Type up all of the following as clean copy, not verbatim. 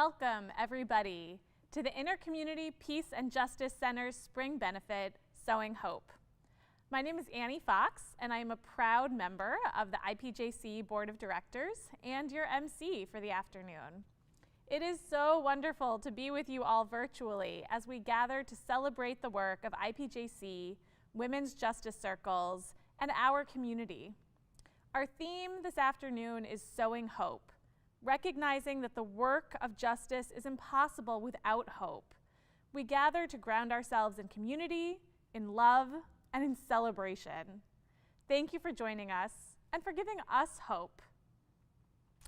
Welcome, everybody, to the Intercommunity Peace and Justice Center's Spring Benefit, Sowing Hope. My name is Annie Fox, and I am a proud member of the Ipjc Board of Directors and your MC for the afternoon. It is so wonderful to be with you all virtually as we gather to celebrate the work of Ipjc, women's justice circles, and our community. Our theme this afternoon is Sowing Hope, recognizing that the work of justice is impossible without hope. We gather to ground ourselves in community, in love, and in celebration. Thank you for joining us and for giving us hope.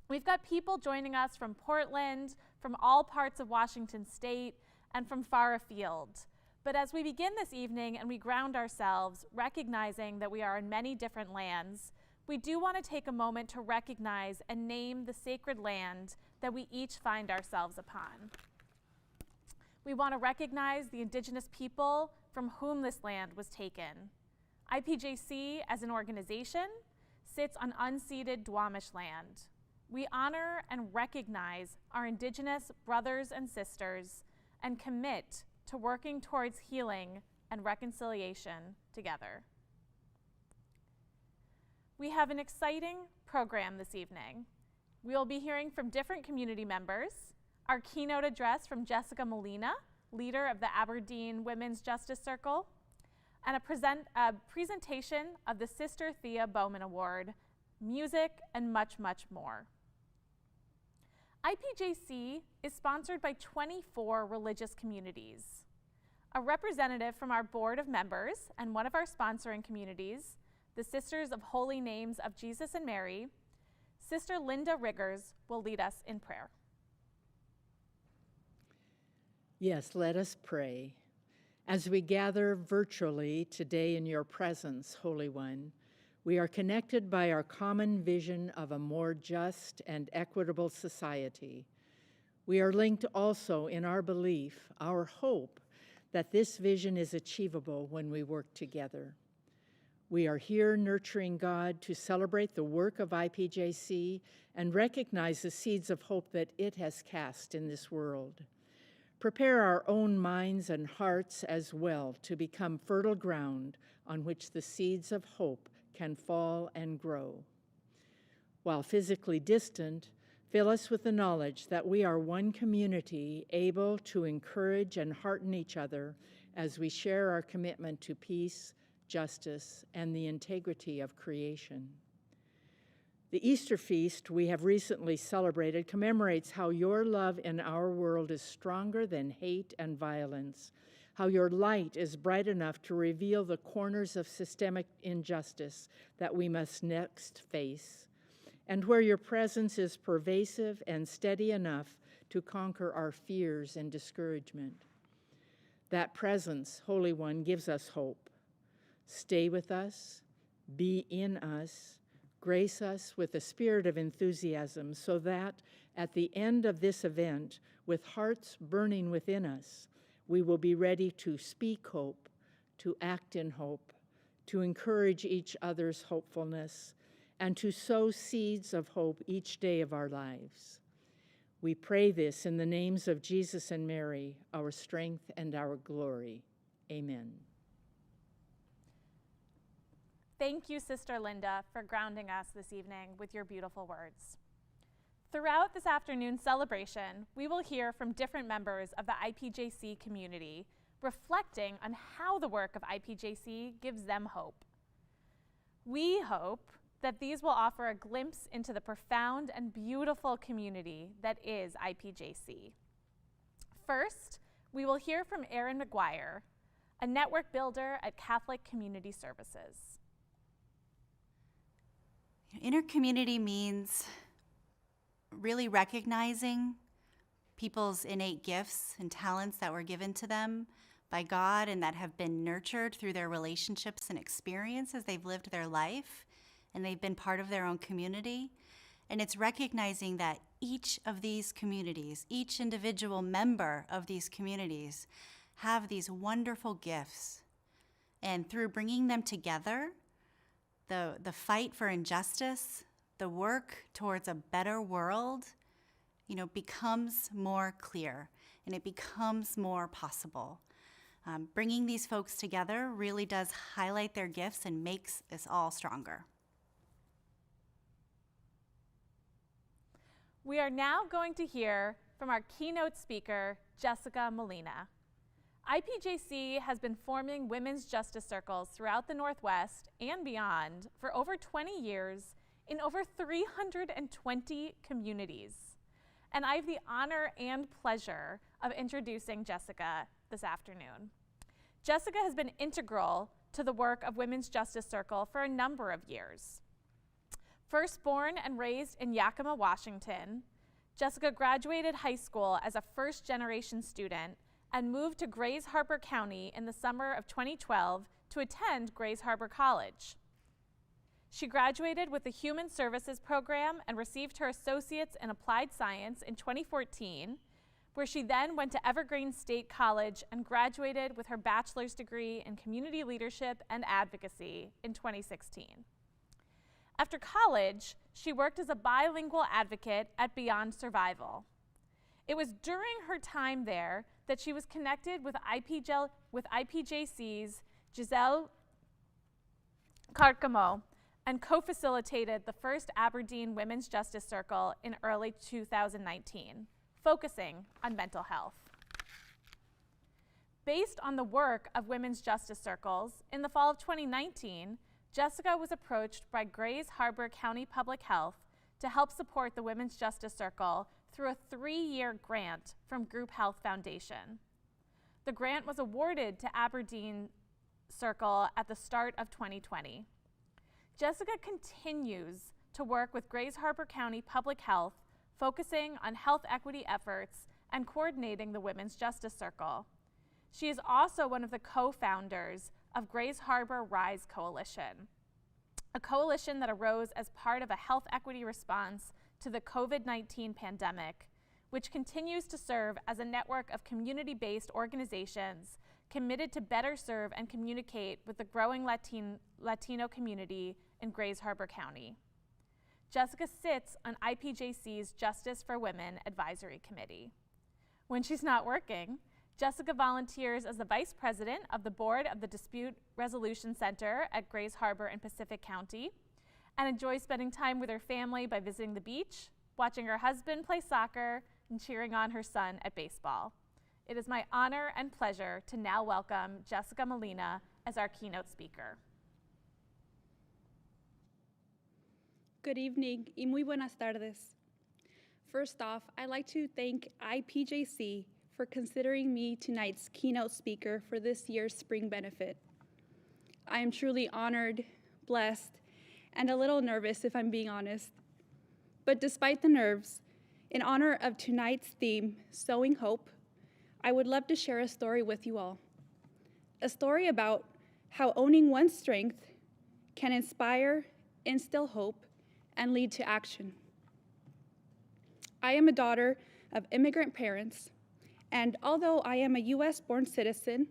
We've got people joining us from Portland, from all parts of Washington State, and from far afield. But as we begin this evening and we ground ourselves, recognizing that we are in many different lands, we do want to take a moment to recognize and name the sacred land that we each find ourselves upon. We want to recognize the indigenous people from whom this land was taken. Ipjc, as an organization, sits on unceded Duwamish land. We honor and recognize our indigenous brothers and sisters and commit to working towards healing and reconciliation together. We have an exciting program this evening. We will be hearing from different community members, our keynote address from Jessica Molina, leader of the Aberdeen Women's Justice Circle, and a presentation of the Sister Thea Bowman Award, music, and much, much more. Ipjc is sponsored by 24 religious communities. A representative from our board of members and one of our sponsoring communities, the Sisters of Holy Names of Jesus and Mary, Sister Linda Riggers will lead us in prayer. Yes, let us pray. As we gather virtually today in your presence, Holy One, we are connected by our common vision of a more just and equitable society. We are linked also in our belief, our hope, that this vision is achievable when we work together. We are here nurturing God to celebrate the work of Ipjc and recognize the seeds of hope that it has cast in this world. Prepare our own minds and hearts as well to become fertile ground on which the seeds of hope can fall and grow. While physically distant, fill us with the knowledge that we are one community able to encourage and hearten each other as we share our commitment to peace, justice, and the integrity of creation. The Easter feast we have recently celebrated commemorates how your love in our world is stronger than hate and violence, how your light is bright enough to reveal the corners of systemic injustice that we must next face, and where your presence is pervasive and steady enough to conquer our fears and discouragement. That presence, Holy One, gives us hope. Stay with us, be in us, grace us with a spirit of enthusiasm so that at the end of this event, with hearts burning within us, we will be ready to speak hope, to act in hope, to encourage each other's hopefulness, and to sow seeds of hope each day of our lives. We pray this in the names of Jesus and Mary, our strength and our glory. Amen. Thank you, Sister Linda, for grounding us this evening with your beautiful words. Throughout this afternoon's celebration, we will hear from different members of the Ipjc community, reflecting on how the work of Ipjc gives them hope. We hope that these will offer a glimpse into the profound and beautiful community that is Ipjc. First, we will hear from Maguire, a network builder at Catholic Community Services. Intercommunity means really recognizing people's innate gifts and talents that were given to them by God and that have been nurtured through their relationships and experience as they've lived their life and they've been part of their own community. And it's recognizing that each of these communities, each individual member of these communities have these wonderful gifts. And through bringing them together, the fight for injustice, the work towards a better world becomes more clear and it becomes more possible. Bringing these folks together really does highlight their gifts and makes us all stronger. We are now going to hear from our keynote speaker, Jessica Molina. IPJC has been forming women's justice circles throughout the Northwest and beyond for over 20 years in over 320 communities. And I have the honor and pleasure of introducing Jessica this afternoon. Jessica has been integral to the work of Women's Justice Circle for a number of years. First born and raised in Yakima, Washington, Jessica graduated high school as a first-generation student and moved to Grays Harbor County in the summer of 2012 to attend Grays Harbor College. She graduated with the Human Services program and received her Associates in Applied Science in 2014, where she then went to Evergreen State College and graduated with her bachelor's degree in Community Leadership and Advocacy in 2016. After college, she worked as a bilingual advocate at Beyond Survival. It was during her time there that she was connected with IPJC's Giselle Carcamo and co-facilitated the first Aberdeen Women's Justice Circle in early 2019, focusing on mental health. Based on the work of women's justice circles, in the fall of 2019, Jessica was approached by Grays Harbor County Public Health to help support the Women's Justice Circle through a 3-year grant from Group Health Foundation. The grant was awarded to Aberdeen Circle at the start of 2020. Jessica continues to work with Grays Harbor County Public Health, focusing on health equity efforts and coordinating the Women's Justice Circle. She is also one of the co-founders of Grays Harbor Rise Coalition, a coalition that arose as part of a health equity response to the COVID-19 pandemic, which continues to serve as a network of community-based organizations committed to better serve and communicate with the growing Latino community in Grays Harbor County. Jessica sits on IPJC's Justice for Women Advisory Committee. When she's not working, Jessica volunteers as the Vice President of the Board of the Dispute Resolution Center at Grays Harbor in Pacific County and enjoys spending time with her family by visiting the beach, watching her husband play soccer, and cheering on her son at baseball. It is my honor and pleasure to now welcome Jessica Molina as our keynote speaker. Good evening y muy buenas tardes. First off, I'd like to thank IPJC for considering me tonight's keynote speaker for this year's spring benefit. I am truly honored, blessed, and a little nervous if I'm being honest. But despite the nerves, in honor of tonight's theme, Sowing Hope, I would love to share a story with you all. A story about how owning one's strength can inspire, instill hope, and lead to action. I am a daughter of immigrant parents, and although I am a US-born citizen,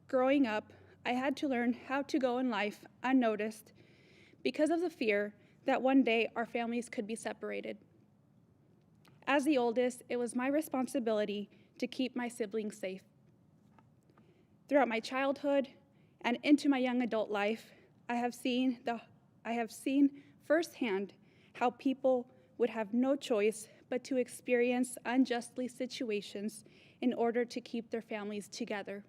growing up, I had to learn how to go in life unnoticed because of the fear that one day our families could be separated. As the oldest, it was my responsibility to keep my siblings safe. Throughout my childhood and into my young adult life, I have seen firsthand how people would have no choice but to experience unjustly situations in order to keep their families together.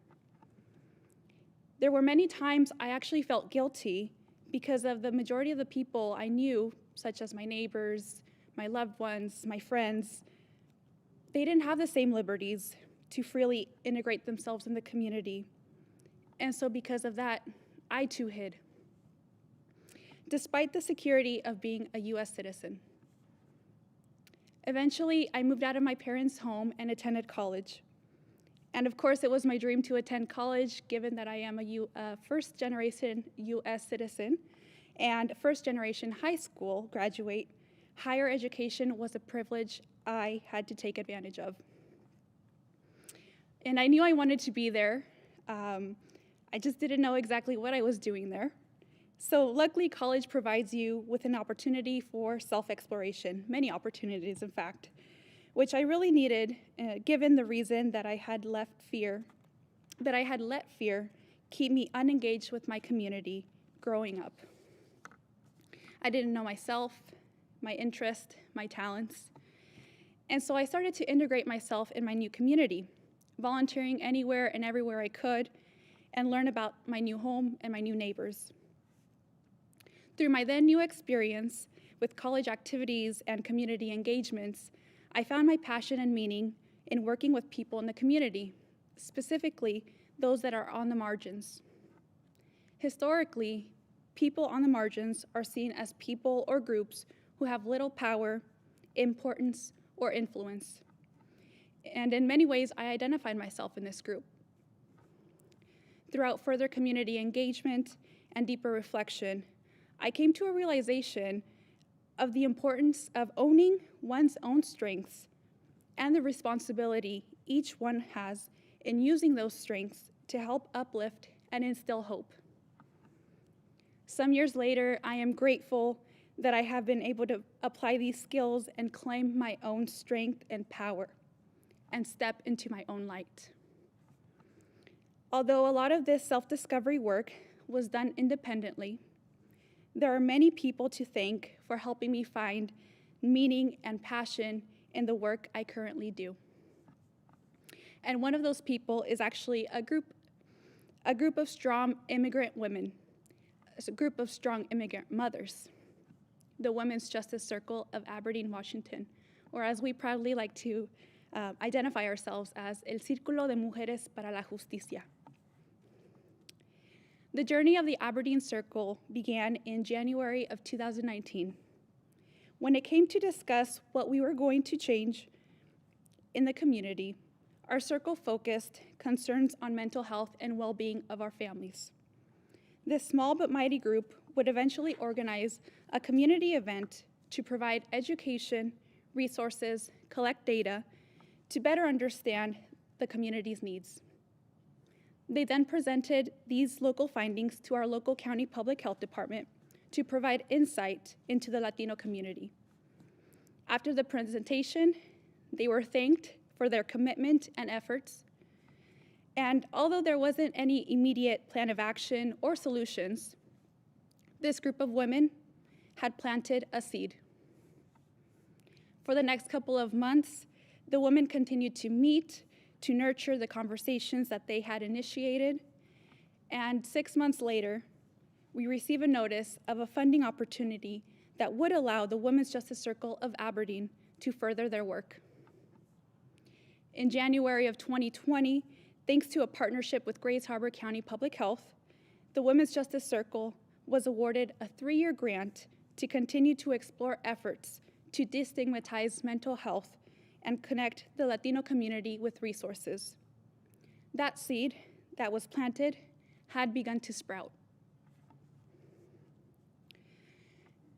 There were many times I actually felt guilty because of the majority of the people I knew, such as my neighbors, my loved ones, my friends. They didn't have the same liberties to freely integrate themselves in the community. And so because of that, I too hid, despite the security of being a US citizen. Eventually, I moved out of my parents' home and attended college. And of course, it was my dream to attend college, given that I am a first-generation US citizen and first-generation high school graduate. Higher education was a privilege I had to take advantage of. And I knew I wanted to be there. I just didn't know exactly what I was doing there. So luckily, college provides you with an opportunity for self-exploration, many opportunities, in fact. which I really needed given the reason that I had let fear keep me unengaged with my community growing up. I didn't know myself, my interest, my talents. And so I started to integrate myself in my new community, volunteering anywhere and everywhere I could, and learn about my new home and my new neighbors. Through my then new experience with college activities and community engagements, I found my passion and meaning in working with people in the community, specifically those that are on the margins. Historically, people on the margins are seen as people or groups who have little power, importance, or influence. And in many ways, I identified myself in this group. Throughout further community engagement and deeper reflection, I came to a realization of the importance of owning one's own strengths and the responsibility each one has in using those strengths to help uplift and instill hope. Some years later, I am grateful that I have been able to apply these skills and claim my own strength and power and step into my own light. Although a lot of this self-discovery work was done independently, there are many people to thank for helping me find meaning and passion in the work I currently do. And one of those people is actually a group of strong immigrant women, a group of strong immigrant mothers, the Women's Justice Circle of Aberdeen, Washington, or as we proudly like to identify ourselves as El Círculo de Mujeres para la Justicia. The journey of the Aberdeen Circle began in January of 2019, when it came to discuss what we were going to change in the community. Our circle focused concerns on mental health and well-being of our families. This small but mighty group would eventually organize a community event to provide education, resources, collect data, to better understand the community's needs. They then presented these local findings to our local county public health department to provide insight into the Latino community. After the presentation, they were thanked for their commitment and efforts. And although there wasn't any immediate plan of action or solutions, this group of women had planted a seed. For the next couple of months, the women continued to meet, to nurture the conversations that they had initiated. And 6 months later, we received a notice of a funding opportunity that would allow the Women's Justice Circle of Aberdeen to further their work. In January of 2020, thanks to a partnership with Grays Harbor County Public Health, the Women's Justice Circle was awarded a 3-year grant to continue to explore efforts to destigmatize mental health and connect the Latino community with resources. That seed that was planted had begun to sprout.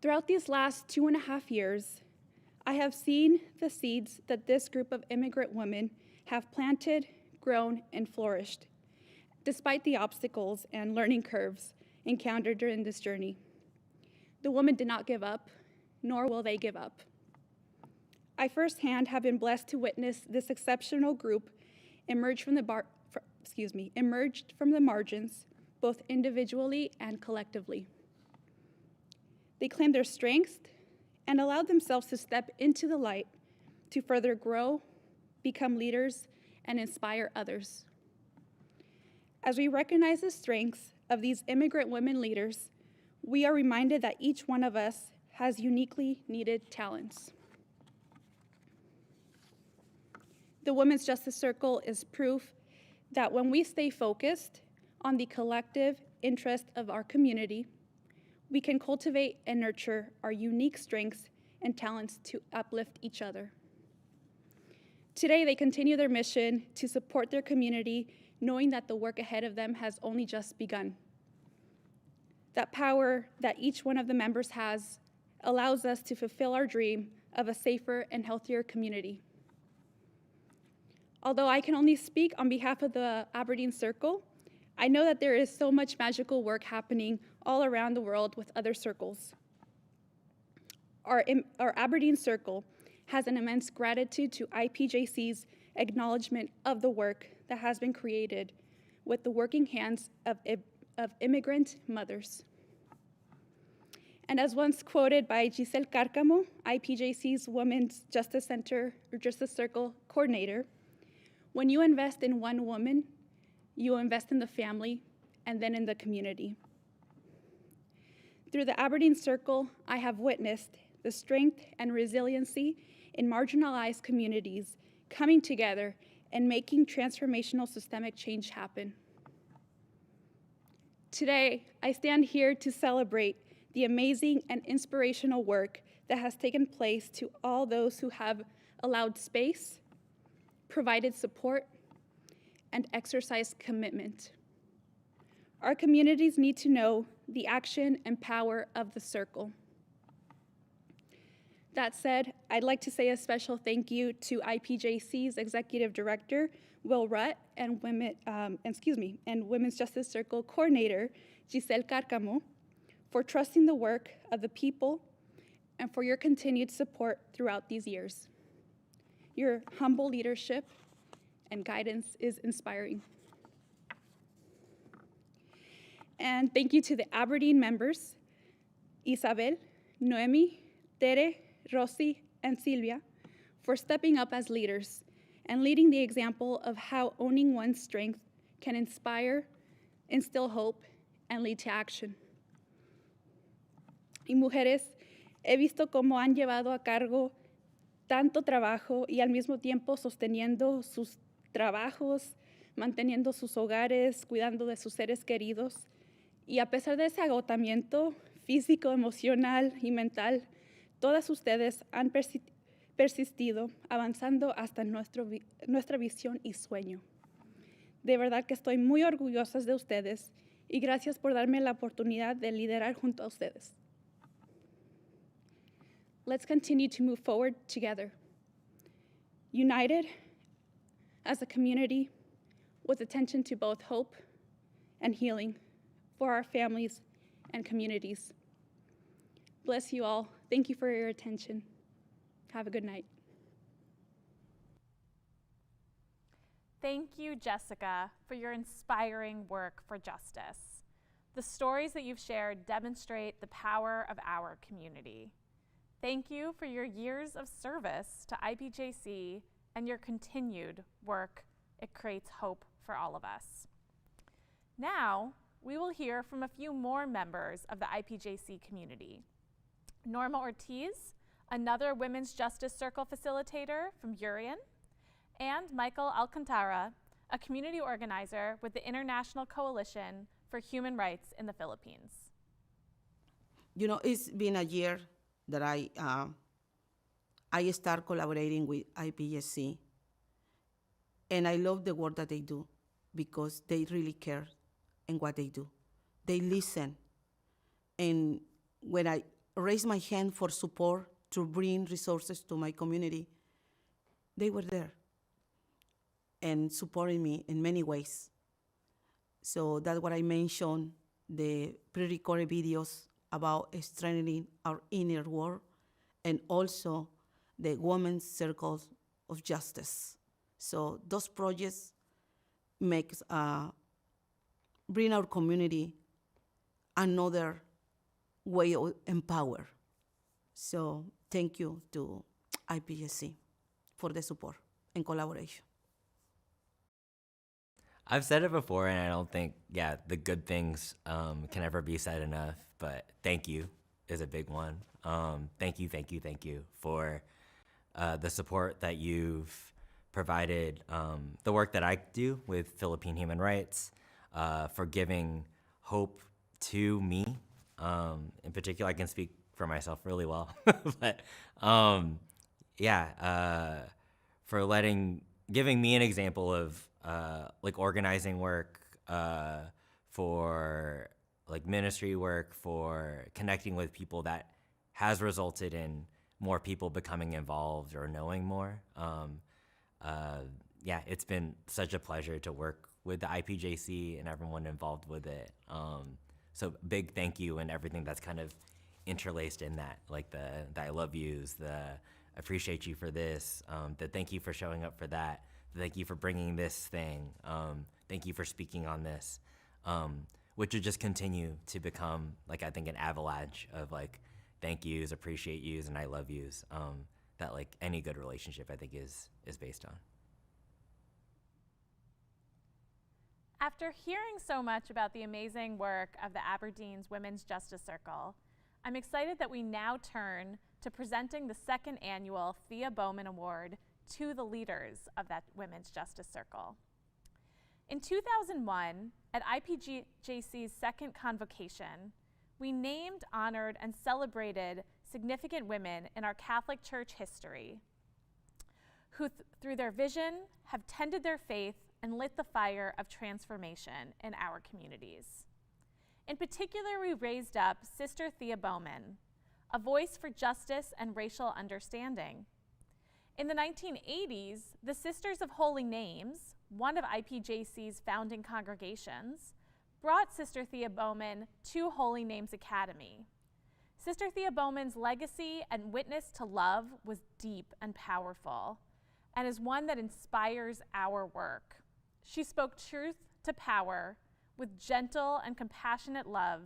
Throughout these last 2.5 years, I have seen the seeds that this group of immigrant women have planted, grown, and flourished, despite the obstacles and learning curves encountered during this journey. The women did not give up, nor will they give up. I firsthand have been blessed to witness this exceptional group emerge from the margins, both individually and collectively. They claimed their strengths and allowed themselves to step into the light to further grow, become leaders, and inspire others. As we recognize the strengths of these immigrant women leaders, we are reminded that each one of us has uniquely needed talents. The Women's Justice Circle is proof that when we stay focused on the collective interest of our community, we can cultivate and nurture our unique strengths and talents to uplift each other. Today, they continue their mission to support their community, knowing that the work ahead of them has only just begun. That power that each one of the members has allows us to fulfill our dream of a safer and healthier community. Although I can only speak on behalf of the Aberdeen Circle, I know that there is so much magical work happening all around the world with other circles. Our Aberdeen Circle has an immense gratitude to IPJC's acknowledgement of the work that has been created with the working hands of immigrant mothers. And as once quoted by Giselle Cárcamo, IPJC's Women's Justice Center or Justice Circle coordinator, when you invest in one woman, you invest in the family and then in the community. Through the Aberdeen Circle, I have witnessed the strength and resiliency in marginalized communities coming together and making transformational systemic change happen. Today, I stand here to celebrate the amazing and inspirational work that has taken place to all those who have allowed space, provided support, and exercised commitment. Our communities need to know the action and power of the circle. That said, I'd like to say a special thank you to IPJC's Executive Director, Will Rutt, and Women's Justice Circle Coordinator, Giselle Cárcamo, for trusting the work of the people and for your continued support throughout these years. Your humble leadership and guidance is inspiring. And thank you to the Aberdeen members, Isabel, Noemi, Tere, Rosie, and Silvia, for stepping up as leaders and leading the example of how owning one's strength can inspire, instill hope, and lead to action. Y mujeres, he visto cómo han llevado a cargo tanto trabajo y al mismo tiempo sosteniendo sus trabajos, manteniendo sus hogares, cuidando de sus seres queridos. Y a pesar de ese agotamiento físico, emocional y mental, todas ustedes han persistido, avanzando hasta nuestra visión y sueño. De verdad que estoy muy orgullosa de ustedes y gracias por darme la oportunidad de liderar junto a ustedes. Let's continue to move forward together, united as a community with attention to both hope and healing for our families and communities. Bless you all. Thank you for your attention. Have a good night. Thank you, Jessica, for your inspiring work for justice. The stories that you've shared demonstrate the power of our community. Thank you for your years of service to IPJC and your continued work. It creates hope for all of us. Now, we will hear from a few more members of the IPJC community. Norma Ortiz, another Women's Justice Circle facilitator from Urian, and Michael Alcantara, a community organizer with the International Coalition for Human Rights in the Philippines. You know, it's been a year that I start collaborating with Ipjc, and I love the work that they do because they really care in what they do. They listen, and when I raise my hand for support to bring resources to my community, they were there and supporting me in many ways. So that's what I mentioned, the pre-recorded videos about strengthening our inner world, and also the Women's Circles of Justice. So those projects bring our community another way of empower. So thank you to Ipjc for the support and collaboration. I've said it before, and I don't think, the good things can ever be said enough, but thank you is a big one. Thank you for the support that you've provided, the work that I do with Philippine human rights, for giving hope to me. In particular, I can speak for myself really well, but for giving me an example of like organizing work, for like ministry work, for connecting with people that has resulted in more people becoming involved or knowing more. It's been such a pleasure to work with the Ipjc and everyone involved with it. So big thank you and everything that's kind of interlaced in that, like the I love yous, the appreciate you for this, that thank you for showing up for that, thank you for bringing this thing, thank you for speaking on this, which would just continue to become, like, I think an avalanche of, like, thank yous, appreciate yous, and I love yous, that, like, any good relationship, I think, is based on. After hearing so much about the amazing work of the Aberdeen's Women's Justice Circle, I'm excited that we now turn to presenting the second annual Thea Bowman Award to the leaders of that Women's Justice Circle. In 2001, at IPJC's second convocation, we named, honored, and celebrated significant women in our Catholic Church history who, through their vision, have tended their faith and lit the fire of transformation in our communities. In particular, we raised up Sister Thea Bowman, a voice for justice and racial understanding. In the 1980s, the Sisters of Holy Names, one of IPJC's founding congregations, brought Sister Thea Bowman to Holy Names Academy. Sister Thea Bowman's legacy and witness to love was deep and powerful, and is one that inspires our work. She spoke truth to power with gentle and compassionate love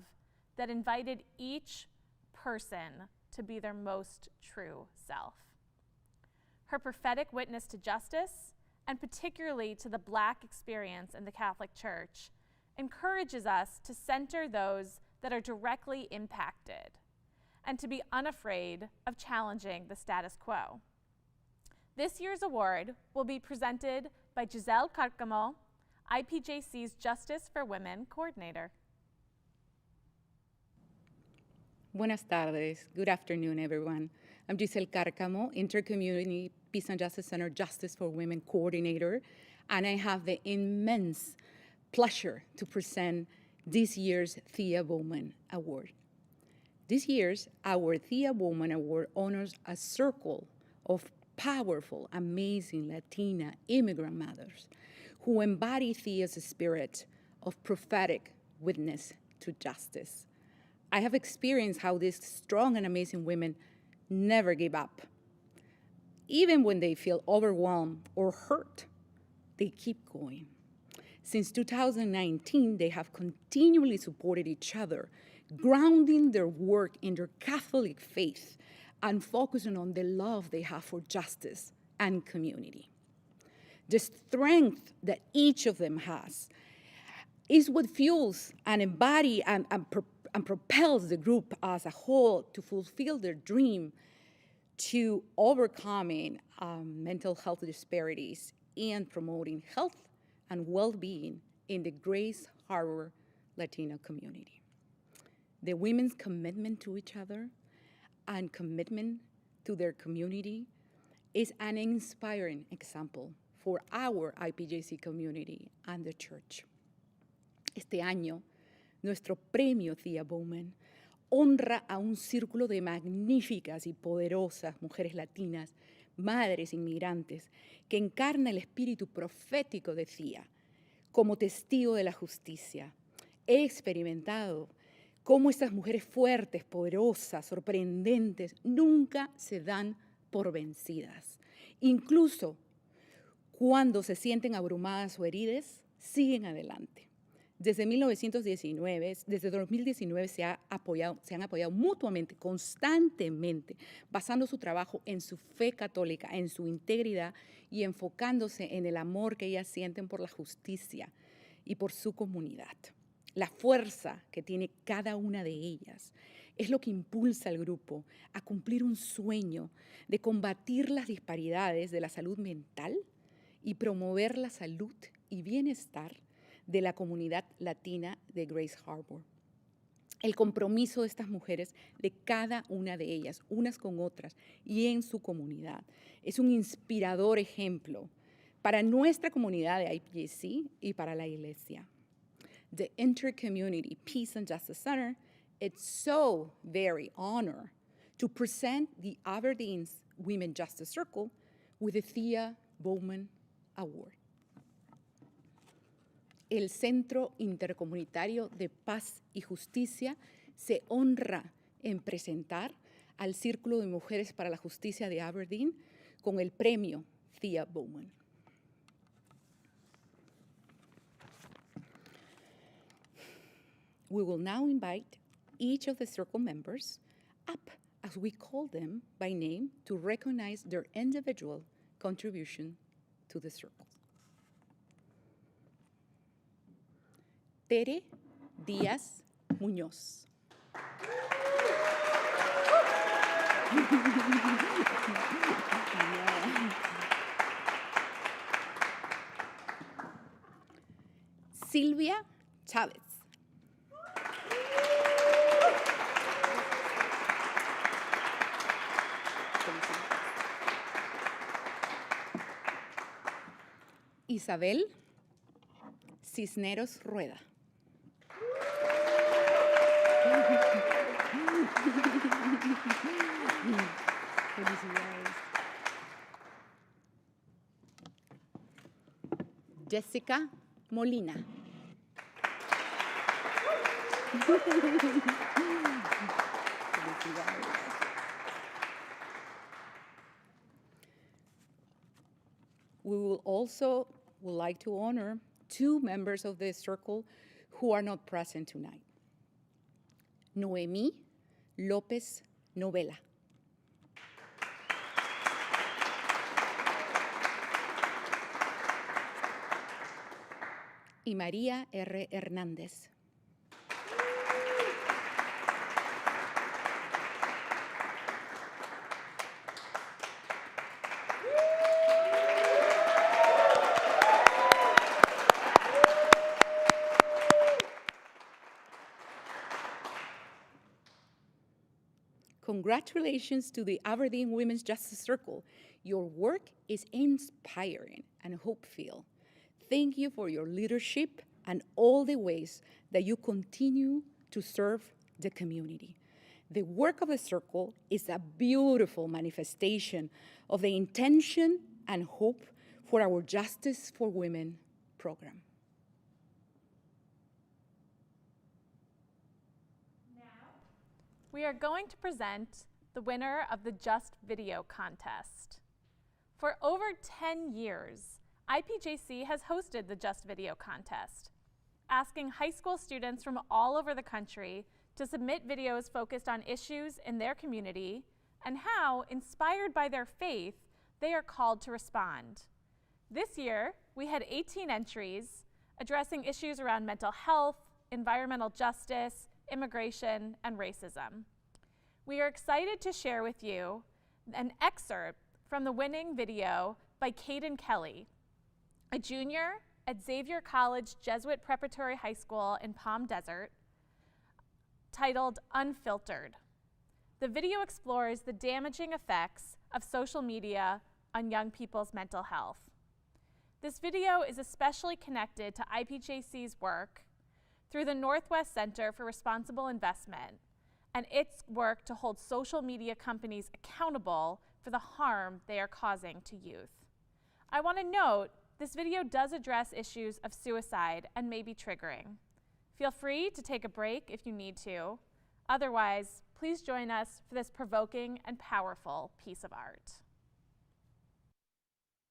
that invited each person to be their most true self. Her prophetic witness to justice, and particularly to the Black experience in the Catholic Church, encourages us to center those that are directly impacted and to be unafraid of challenging the status quo. This year's award will be presented by Giselle Carcamo, IPJC's Justice for Women Coordinator. Buenas tardes. Good afternoon, everyone. I'm Giselle Carcamo, Intercommunity Peace and Justice Center Justice for Women Coordinator, and I have the immense pleasure to present this year's Thea Bowman Award. This year's our Thea Bowman Award honors a circle of powerful, amazing Latina immigrant mothers who embody Thea's spirit of prophetic witness to justice. I have experienced how these strong and amazing women never give up. Even when they feel overwhelmed or hurt, they keep going. Since 2019, they have continually supported each other, grounding their work in their Catholic faith and focusing on the love they have for justice and community. The strength that each of them has is what fuels and embodies and propels the group as a whole to fulfill their dream to overcoming mental health disparities and promoting health and well-being in the Grace Harbor Latino community. The women's commitment to each other and commitment to their community is an inspiring example for our IPJC community and the church. Este año, nuestro premio Thea Bowman honra a un círculo de magníficas y poderosas mujeres latinas, madres inmigrantes, que encarna el espíritu profético de Thea como testigo de la justicia. He experimentado cómo estas mujeres fuertes, poderosas, sorprendentes, nunca se dan por vencidas. Incluso cuando se sienten abrumadas o heridas, siguen adelante. Desde 2019 se han apoyado mutuamente, constantemente, basando su trabajo en su fe católica, en su integridad y enfocándose en el amor que ellas sienten por la justicia y por su comunidad. La fuerza que tiene cada una de ellas es lo que impulsa al grupo a cumplir un sueño de combatir las disparidades de la salud mental y promover la salud y bienestar de la comunidad latina de Grace Harbor. El compromiso de estas mujeres, de cada una de ellas, unas con otras y en su comunidad, es un inspirador ejemplo para nuestra comunidad de Ipjc y para la Iglesia. The Intercommunity Peace and Justice Center, it's so very honored to present the Aberdeen's Women Justice Circle with the Thea Bowman Award. El Centro Intercomunitario de Paz y Justicia se honra en presentar al Círculo de Mujeres para la Justicia de Aberdeen con el premio Thea Bowman. We will now invite each of the circle members up, as we call them by name, to recognize their individual contribution to the circle. Tere Díaz Muñoz. Silvia Chávez. Isabel Cisneros Rueda. Jessica Molina. We will also like to honor 2 members of the circle who are not present tonight. Noemí López Novela. Y María R. Hernández. Congratulations to the Aberdeen Women's Justice Circle. Your work is inspiring and hope-filled. Thank you for your leadership and all the ways that you continue to serve the community. The work of the circle is a beautiful manifestation of the intention and hope for our Justice for Women program. We are going to present the winner of the Just Video contest. For over 10 years, IPJC has hosted the Just Video contest, asking high school students from all over the country to submit videos focused on issues in their community and how, inspired by their faith, they are called to respond. This year, we had 18 entries addressing issues around mental health, environmental justice, immigration, and racism. We are excited to share with you an excerpt from the winning video by Caden Kelly, a junior at Xavier College Jesuit Preparatory High School in Palm Desert, titled Unfiltered. The video explores the damaging effects of social media on young people's mental health. This video is especially connected to IPJC's work through the Northwest Center for Responsible Investment and its work to hold social media companies accountable for the harm they are causing to youth. I want to note, this video does address issues of suicide and may be triggering. Feel free to take a break if you need to. Otherwise, please join us for this provoking and powerful piece of art.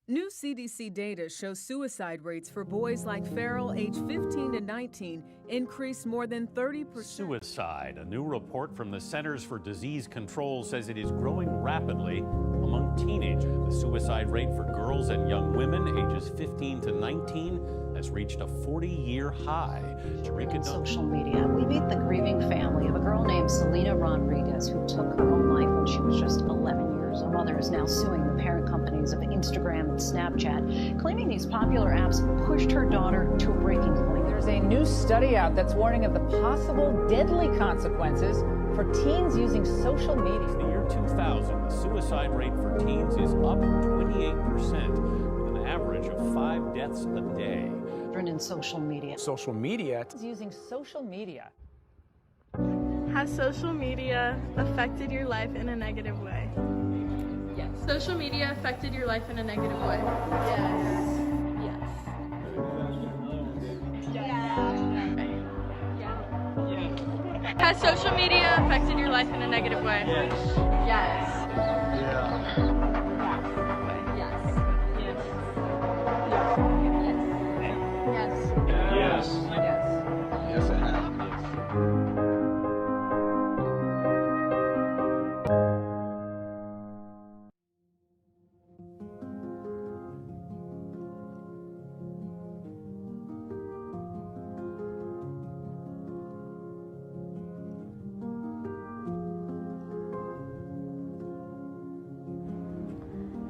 New CDC data shows suicide rates for boys like Farrell, age 15 to 19, increased more than 30%. Suicide. A new report from the Centers for Disease Control says it is growing rapidly among teenagers. The suicide rate for girls and young women ages 15 to 19 has reached a 40-year high. Social media. We meet the grieving family of a girl named Selena Rodriguez who took her own life when she was just 11 years. Her mother is now suing the parent companies of Instagram and Snapchat, claiming these popular apps pushed her daughter to a breaking point. There's a new study out that's warning of the possible deadly consequences for teens using social media. In the year 2000, the suicide rate for teens is up 28%, with an average of 5 deaths a day. In social media. Social media. Using social media. Has social media affected your life in a negative way? Yes. Social media affected your life in a negative way? Yes. Has social media affected your life in a negative way? Yes. Yes. Yes, I have.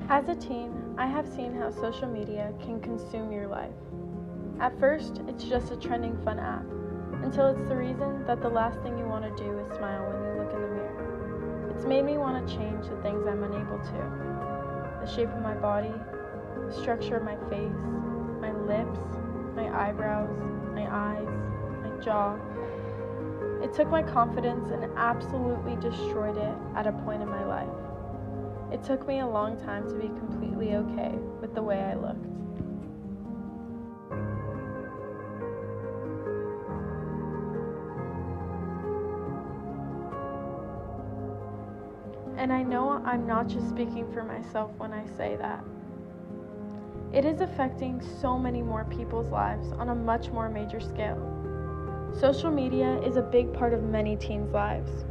As a teen, I have seen how social media can consume your life. At first, it's just a trending fun app, until it's the reason that the last thing you want to do is smile when you look in the mirror. It's made me want to change the things I'm unable to. The shape of my body, the structure of my face, my lips, my eyebrows, my eyes, my jaw. It took my confidence and absolutely destroyed it at a point in my life. It took me a long time to be completely okay with the way I looked. And I know I'm not just speaking for myself when I say that. It is affecting so many more people's lives on a much more major scale. Social media is a big part of many teens' lives.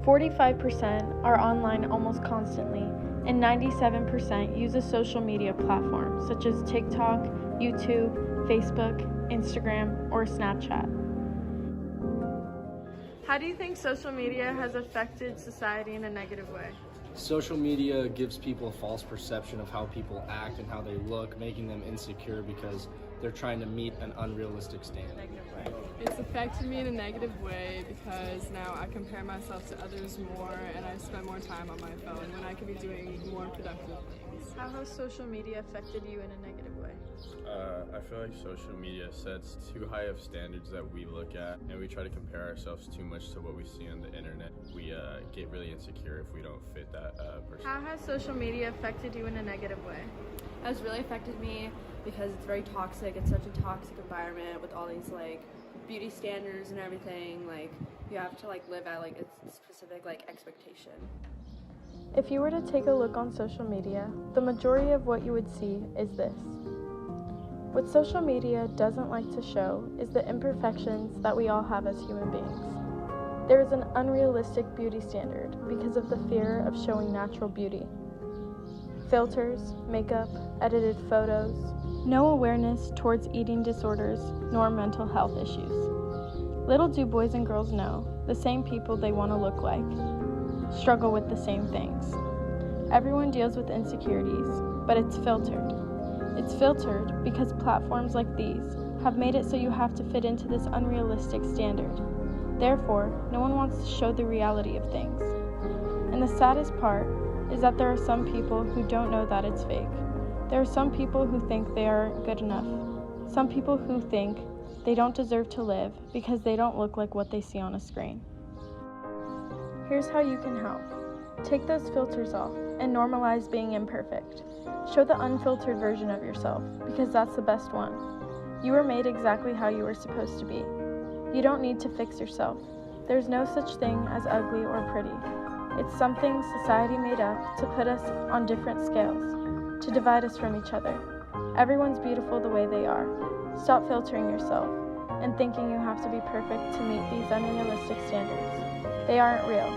45% are online almost constantly, and 97% use a social media platform such as TikTok, YouTube, Facebook, Instagram, or Snapchat. How do you think social media has affected society in a negative way? Social media gives people a false perception of how people act and how they look, making them insecure because they're trying to meet an unrealistic standard. It's affected me in a negative way because now I compare myself to others more and I spend more time on my phone when I could be doing more productive things. How has social media affected you in a negative way? I feel like social media sets too high of standards that we look at, and we try to compare ourselves too much to what we see on the internet. We get really insecure if we don't fit that person. How has social media affected you in a negative way? It has really affected me because it's very toxic. It's such a toxic environment with all these like beauty standards and everything. Like you have to like live at like a specific like expectation. If you were to take a look on social media, the majority of what you would see is this. What social media doesn't like to show is the imperfections that we all have as human beings. There is an unrealistic beauty standard because of the fear of showing natural beauty. Filters, makeup, edited photos, no awareness towards eating disorders nor mental health issues. Little do boys and girls know, the same people they want to look like struggle with the same things. Everyone deals with insecurities, but it's filtered. It's filtered because platforms like these have made it so you have to fit into this unrealistic standard. Therefore, no one wants to show the reality of things. And the saddest part is that there are some people who don't know that it's fake. There are some people who think they aren't good enough. Some people who think they don't deserve to live because they don't look like what they see on a screen. Here's how you can help. Take those filters off and normalize being imperfect. Show the unfiltered version of yourself because that's the best one. You were made exactly how you were supposed to be. You don't need to fix yourself. There's no such thing as ugly or pretty. It's something society made up to put us on different scales, to divide us from each other. Everyone's beautiful the way they are. Stop filtering yourself and thinking you have to be perfect to meet these unrealistic standards. They aren't real.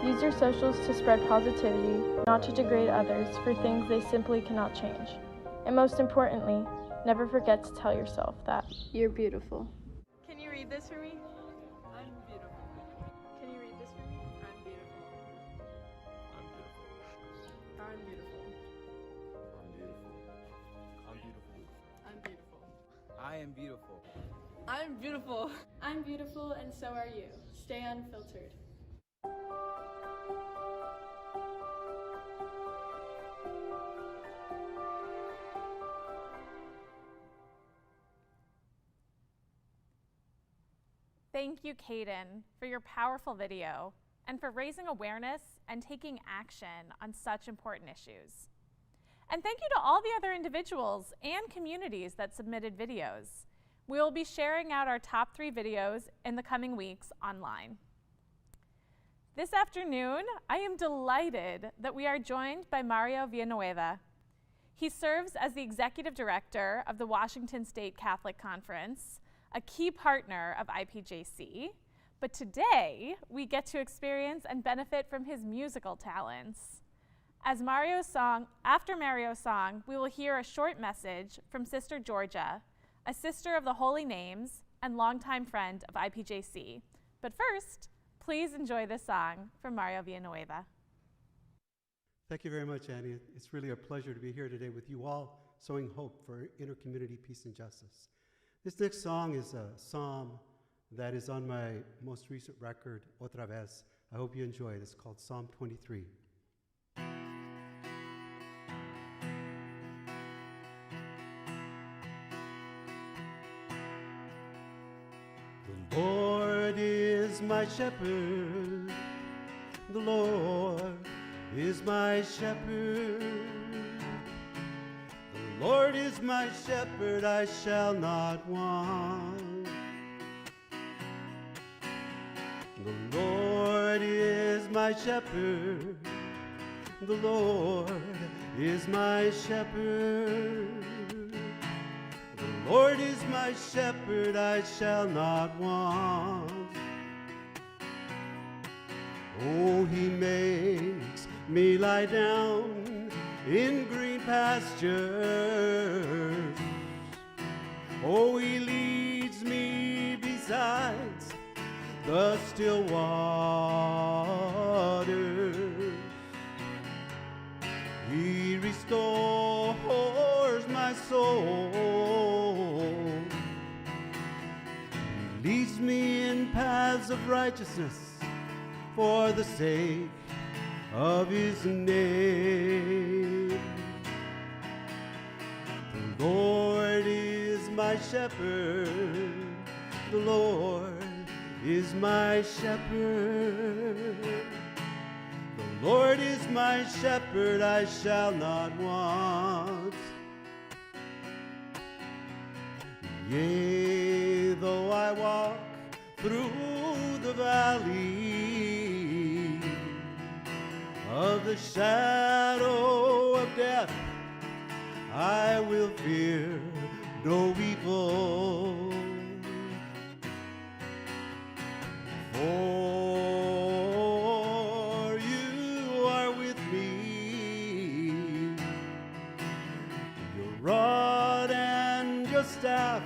Use your socials to spread positivity, not to degrade others for things they simply cannot change. And most importantly, never forget to tell yourself that you're beautiful. Can you read this for me? I'm beautiful. Can you read this for me? I'm beautiful. I'm beautiful. I'm beautiful. I'm beautiful. I'm beautiful. I am beautiful. I'm beautiful. I'm beautiful and so are you. Stay unfiltered. Thank you, Kaden, for your powerful video and for raising awareness and taking action on such important issues. And thank you to all the other individuals and communities that submitted videos. We will be sharing out our top 3 videos in the coming weeks online. This afternoon, I am delighted that we are joined by Mario Villanueva. He serves as the Executive Director of the Washington State Catholic Conference, a key partner of IPJC, but today we get to experience and benefit from his musical talents. After Mario's song, we will hear a short message from Sister Georgia, a sister of the Holy Names and longtime friend of IPJC. But first, please enjoy this song from Mario Villanueva. Thank you very much, Annie. It's really a pleasure to be here today with you all, sowing hope for inter-community peace and justice. This next song is a psalm that is on my most recent record, Otra Vez. I hope you enjoy it. It's called Psalm 23. The Lord is my shepherd, the Lord is my shepherd. The Lord is my shepherd, I shall not want. The Lord is my shepherd, the Lord is my shepherd. The Lord is my shepherd, I shall not want. Oh, he makes me lie down in green pastures. Oh, he leads me beside the still waters. He restores my soul. He leads me in paths of righteousness for the sake of his name. The Lord is my shepherd, the Lord is my shepherd. The Lord is my shepherd, I shall not want. Yea, though I walk through the valley of the shadow of death, I will fear no evil. For you are with me, your rod and your staff,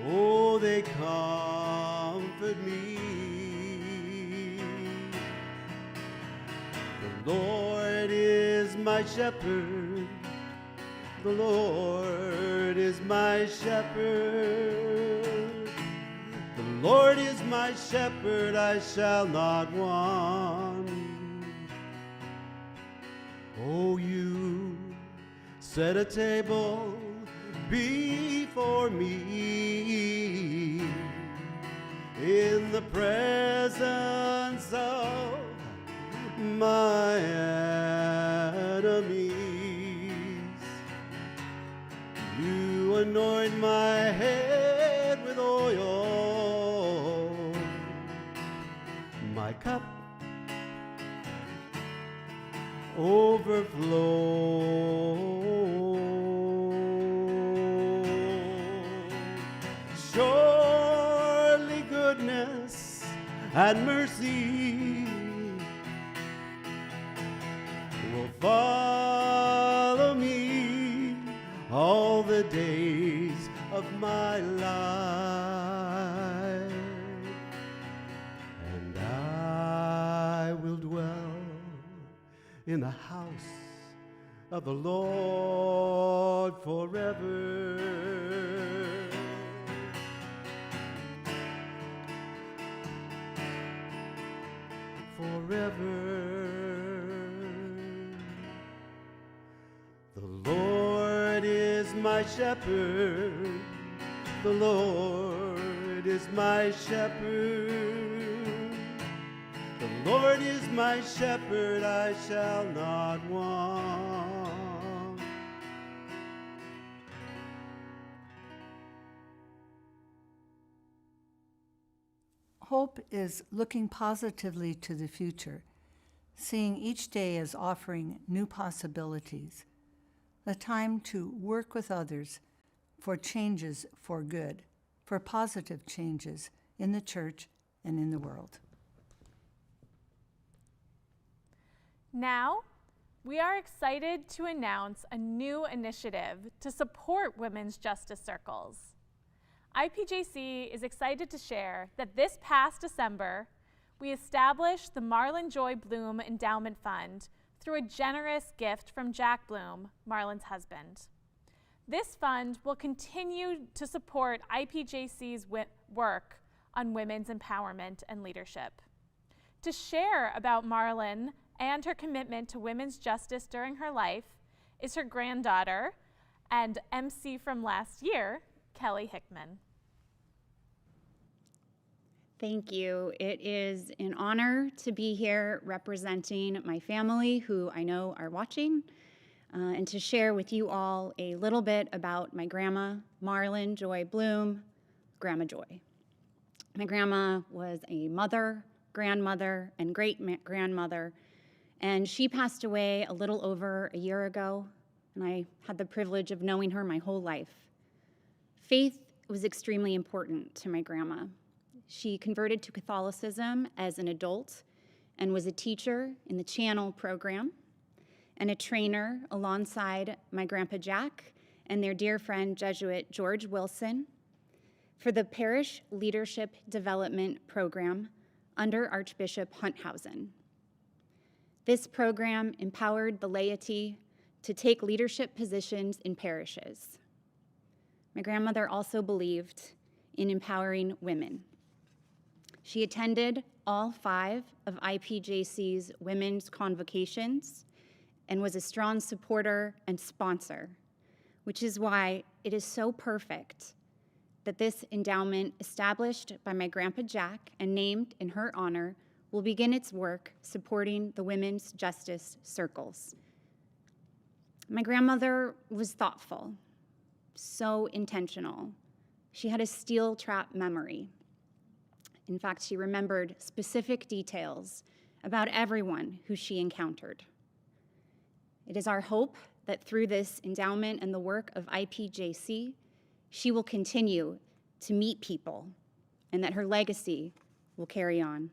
oh, they comfort me. The Lord is my shepherd, the Lord is my shepherd. The Lord is my shepherd, I shall not want. Oh, you set a table before me in the presence of my enemies. You anoint my head with oil, my cup overflows. Surely goodness and mercy will follow me all the days of my life, and I will dwell in the house of the Lord forever. Forever. The Lord is my shepherd, the Lord is my shepherd. The Lord is my shepherd, I shall not want. Hope is looking positively to the future, seeing each day as offering new possibilities, a time to work with others for changes for good, for positive changes in the church and in the world. Now, we are excited to announce a new initiative to support women's justice circles. IPJC is excited to share that this past December, we established the Marlin Joy Bloom Endowment Fund through a generous gift from Jack Bloom, Marlin's husband. This fund will continue to support IPJC's work on women's empowerment and leadership. To share about Marlin and her commitment to women's justice during her life is her granddaughter and MC from last year, Kelly Hickman. Thank you. It is an honor to be here representing my family, who I know are watching, and to share with you all a little bit about my grandma, Marlin Joy Bloom, Grandma Joy. My grandma was a mother, grandmother, and great-grandmother, and she passed away a little over a year ago, and I had the privilege of knowing her my whole life. Faith was extremely important to my grandma. She converted to Catholicism as an adult and was a teacher in the Channel program and a trainer alongside my Grandpa Jack and their dear friend Jesuit George Wilson for the Parish Leadership Development Program under Archbishop Hunthausen. This program empowered the laity to take leadership positions in parishes. My grandmother also believed in empowering women. She attended all 5 of IPJC's women's convocations and was a strong supporter and sponsor, which is why it is so perfect that this endowment, established by my Grandpa Jack and named in her honor, will begin its work supporting the women's justice circles. My grandmother was thoughtful, so intentional. She had a steel trap memory. In fact, she remembered specific details about everyone who she encountered. It is our hope that through this endowment and the work of IPJC, she will continue to meet people and that her legacy will carry on.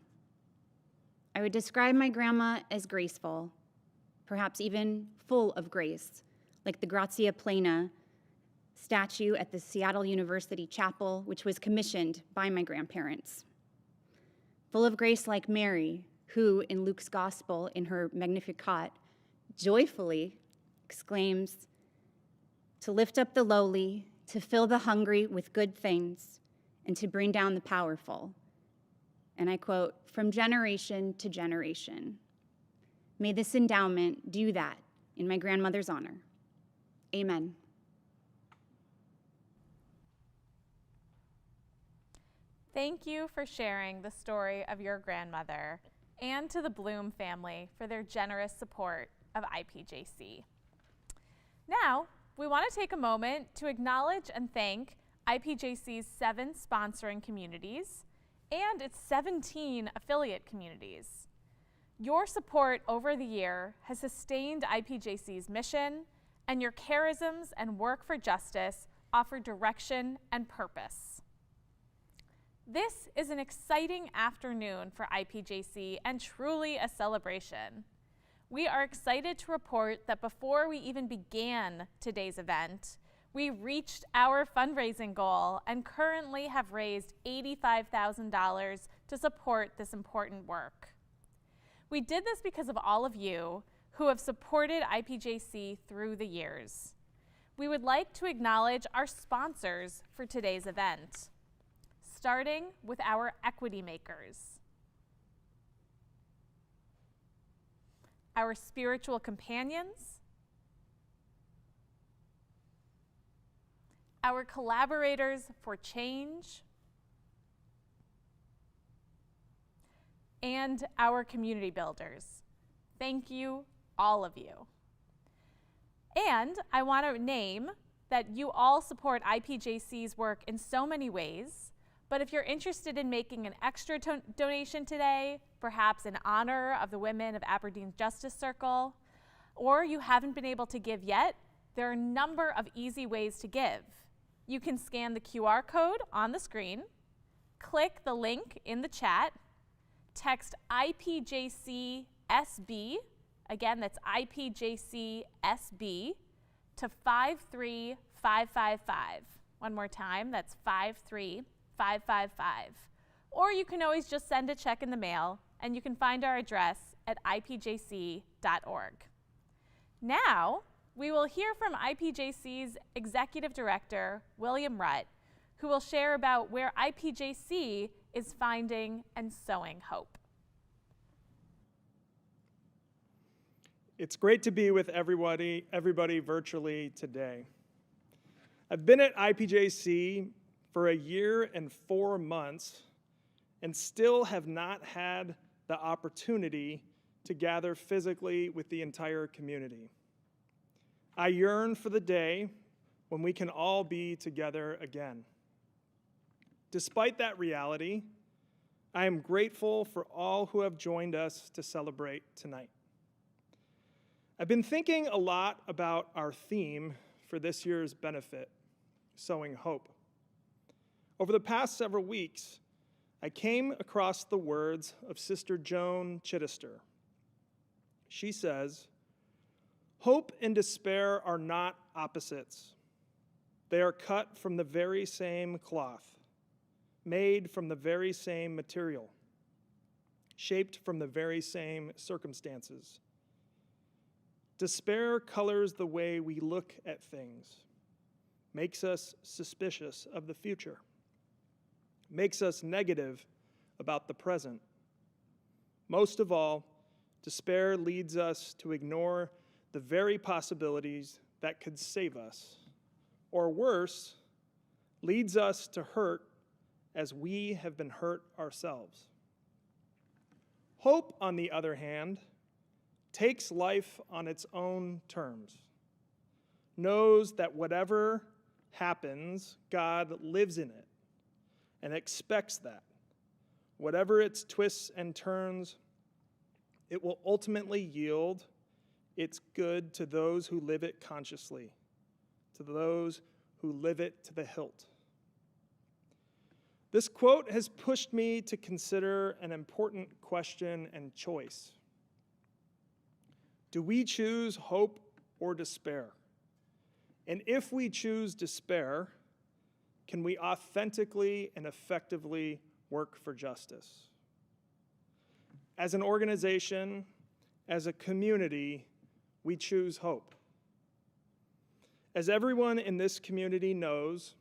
I would describe my grandma as graceful, perhaps even full of grace, like the Grazia Plena statue at the Seattle University Chapel, which was commissioned by my grandparents. Full of grace like Mary, who in Luke's gospel in her Magnificat joyfully exclaims, to lift up the lowly, to fill the hungry with good things, and to bring down the powerful. And I quote, from generation to generation. May this endowment do that in my grandmother's honor. Amen. Thank you for sharing the story of your grandmother, and to the Bloom family for their generous support of IPJC. Now, we want to take a moment to acknowledge and thank IPJC's 7 sponsoring communities and its 17 affiliate communities. Your support over the year has sustained IPJC's mission, and your charisms and work for justice offer direction and purpose. This is an exciting afternoon for IPJC and truly a celebration. We are excited to report that before we even began today's event, we reached our fundraising goal and currently have raised $85,000 to support this important work. We did this because of all of you who have supported IPJC through the years. We would like to acknowledge our sponsors for today's event, starting with our equity makers, our spiritual companions, our collaborators for change, and our community builders. Thank you, all of you. And I want to name that you all support IPJC's work in so many ways, But if you're interested in making an extra donation today, perhaps in honor of the women of Aberdeen's Justice Circle, or you haven't been able to give yet, there are a number of easy ways to give. You can scan the QR code on the screen, click the link in the chat, text IPJC SB, again that's IPJC SB, to 53555. One more time, that's 53555. Or you can always just send a check in the mail, and you can find our address at ipjc.org. Now, we will hear from IPJC's Executive Director, William Rutt, who will share about where IPJC is finding and sowing hope. It's great to be with everybody virtually today. I've been at IPJC for a year and 4 months and still have not had the opportunity to gather physically with the entire community. I yearn for the day when we can all be together again. Despite that reality, I am grateful for all who have joined us to celebrate tonight. I've been thinking a lot about our theme for this year's benefit, Sowing Hope. Over the past several weeks, I came across the words of Sister Joan Chittister. She says, "Hope and despair are not opposites. They are cut from the very same cloth, made from the very same material, shaped from the very same circumstances. Despair colors the way we look at things, makes us suspicious of the future, makes us negative about the present. Most of all, despair leads us to ignore the very possibilities that could save us, or worse, leads us to hurt as we have been hurt ourselves. Hope, on the other hand, takes life on its own terms, knows that whatever happens, God lives in it, and expects that, whatever its twists and turns, it will ultimately yield its good to those who live it consciously, to those who live it to the hilt. This quote has pushed me to consider an important question and choice. Do we choose hope or despair? And if we choose despair, can we authentically and effectively work for justice? As an organization, as a community, we choose hope. As everyone in this community knows,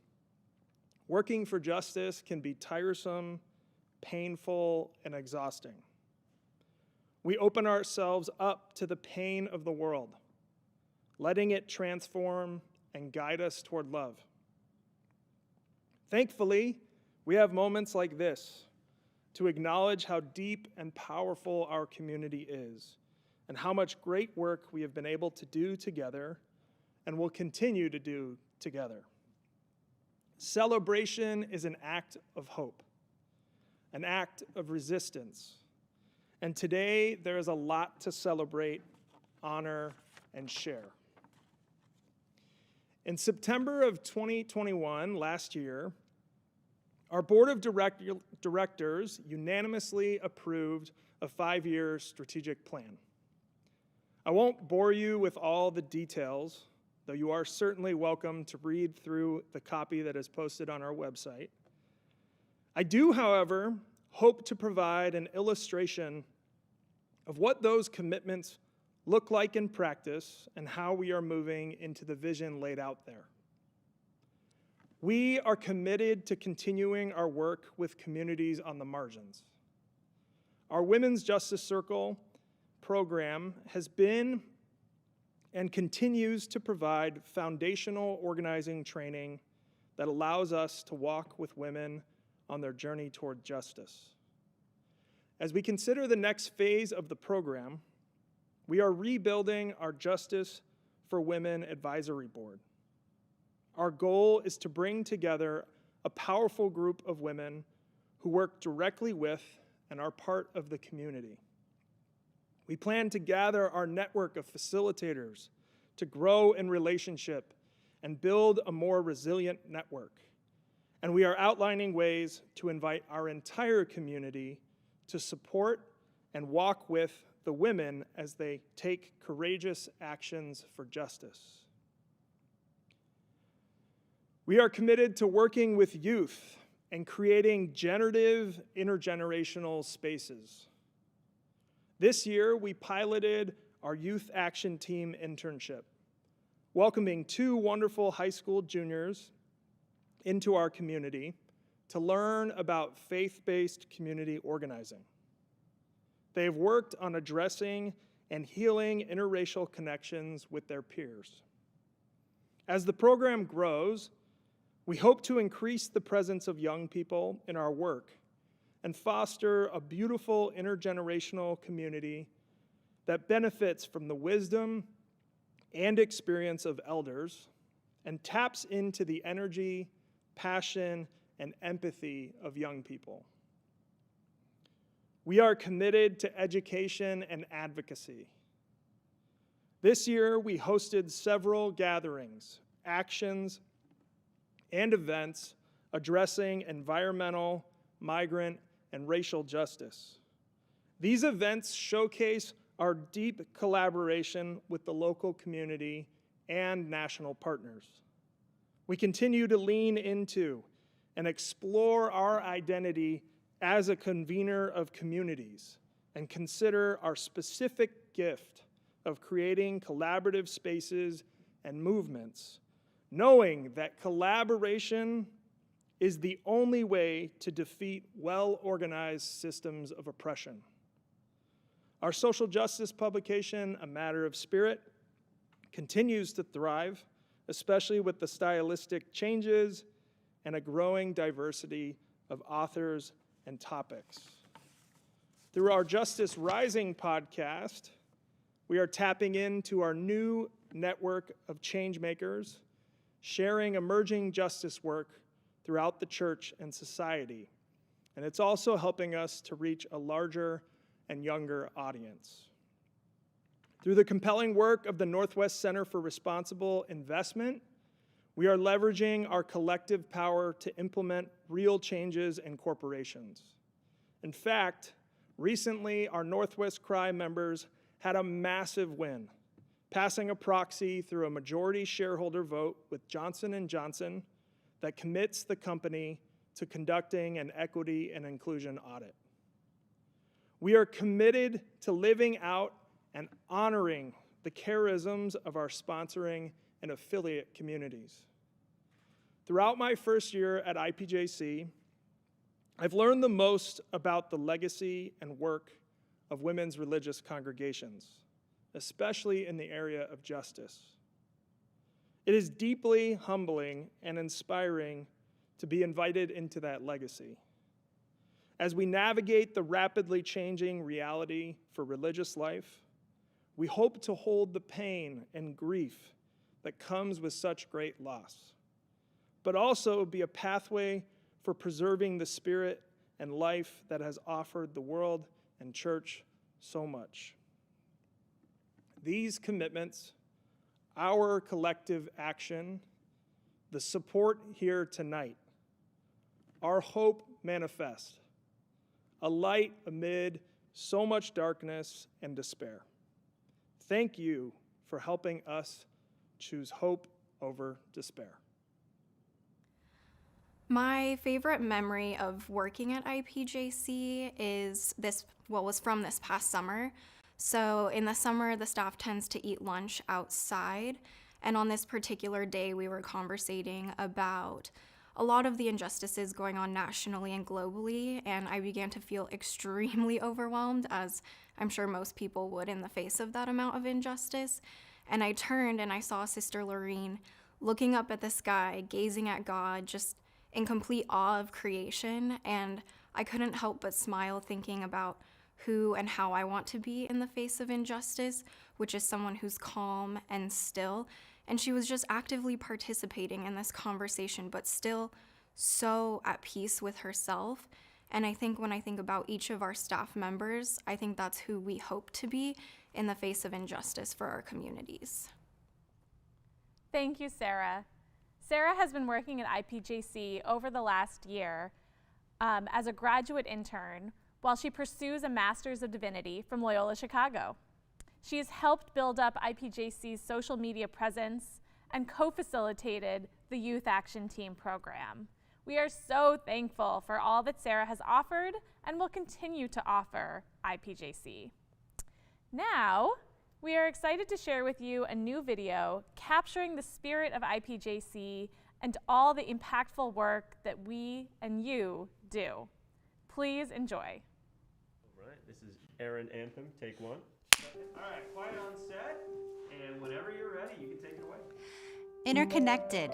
working for justice can be tiresome, painful, and exhausting. We open ourselves up to the pain of the world, letting it transform and guide us toward love. Thankfully, we have moments like this to acknowledge how deep and powerful our community is and how much great work we have been able to do together and will continue to do together. Celebration is an act of hope, an act of resistance. And today, there is a lot to celebrate, honor, and share. In September of 2021, last year, our board of directors unanimously approved a 5-year strategic plan. I won't bore you with all the details, though you are certainly welcome to read through the copy that is posted on our website. I do, however, hope to provide an illustration of what those commitments look like in practice and how we are moving into the vision laid out there. We are committed to continuing our work with communities on the margins. Our Women's Justice Circle program has been and continues to provide foundational organizing training that allows us to walk with women on their journey toward justice. As we consider the next phase of the program, we are rebuilding our Justice for Women Advisory Board. Our goal is to bring together a powerful group of women who work directly with and are part of the community. We plan to gather our network of facilitators to grow in relationship and build a more resilient network. And we are outlining ways to invite our entire community to support and walk with the women as they take courageous actions for justice. We are committed to working with youth and creating generative intergenerational spaces. This year, we piloted our Youth Action Team internship, welcoming 2 wonderful high school juniors into our community to learn about faith-based community organizing. They've worked on addressing and healing interracial connections with their peers. As the program grows, we hope to increase the presence of young people in our work and foster a beautiful intergenerational community that benefits from the wisdom and experience of elders and taps into the energy, passion, and empathy of young people. We are committed to education and advocacy. This year, we hosted several gatherings, actions, and events addressing environmental, migrant, and racial justice. These events showcase our deep collaboration with the local community and national partners. We continue to lean into and explore our identity as a convener of communities and consider our specific gift of creating collaborative spaces and movements, knowing that collaboration is the only way to defeat well-organized systems of oppression. Our social justice publication, A Matter of Spirit, continues to thrive, especially with the stylistic changes and a growing diversity of authors and topics. Through our Justice Rising podcast, we are tapping into our new network of changemakers, sharing emerging justice work throughout the church and society. And it's also helping us to reach a larger and younger audience. Through the compelling work of the Northwest Center for Responsible Investment, we are leveraging our collective power to implement real changes in corporations. In fact, recently our Northwest CRI members had a massive win, passing a proxy through a majority shareholder vote with Johnson & Johnson that commits the company to conducting an equity and inclusion audit. We are committed to living out and honoring the charisms of our sponsoring and affiliate communities. Throughout my first year at Ipjc, I've learned the most about the legacy and work of women's religious congregations, especially in the area of justice. It is deeply humbling and inspiring to be invited into that legacy. As we navigate the rapidly changing reality for religious life, we hope to hold the pain and grief that comes with such great loss, but also be a pathway for preserving the spirit and life that has offered the world and church so much. These commitments, our collective action, the support here tonight, our hope manifest, a light amid so much darkness and despair. Thank you for helping us choose hope over despair. My favorite memory of working at Ipjc was from this past summer. So in the summer, the staff tends to eat lunch outside. And on this particular day, we were conversating about a lot of the injustices going on nationally and globally. And I began to feel extremely overwhelmed, as I'm sure most people would in the face of that amount of injustice. And I turned and I saw Sister Lorene looking up at the sky, gazing at God, just in complete awe of creation. And I couldn't help but smile, thinking about who and how I want to be in the face of injustice, which is someone who's calm and still. And she was just actively participating in this conversation, but still so at peace with herself. And I think when I think about each of our staff members, I think that's who we hope to be in the face of injustice for our communities. Thank you, Sarah. Sarah has been working at IPJC over the last year as a graduate intern while she pursues a Master's of Divinity from Loyola Chicago. She has helped build up IPJC's social media presence and co-facilitated the Youth Action Team program. We are so thankful for all that Sarah has offered and will continue to offer IPJC. Now, we are excited to share with you a new video capturing the spirit of IPJC and all the impactful work that we and you do. Please enjoy. All right, this is Aaron Anthem, take one. All right, quiet on set, and whenever you're ready, you can take it away. Interconnected.